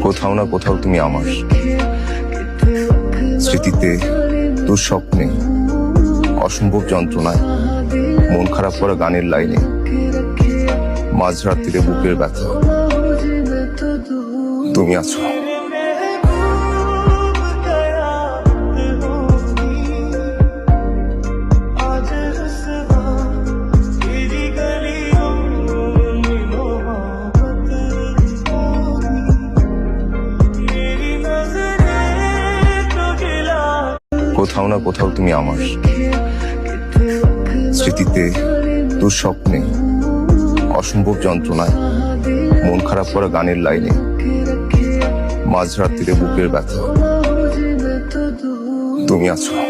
কোথাও না কোথাও তুমি আমার স্মৃতিতে, দুঃস্বপ্নে, অসম্ভব যন্ত্রণায়, মন খারাপ করা গানের লাইনে, মাঝরাত্রিরে বুকের ব্যথা, তুমি আছো। কোথাও না কোথাও তুমি আমার স্মৃতিতে, দুঃস্বপ্নে, অসম্ভব যন্ত্রণায়, মন খারাপ করা গানের লাইনে, মাঝরাত্রিরে বুকের ব্যথা, তুমি আছো।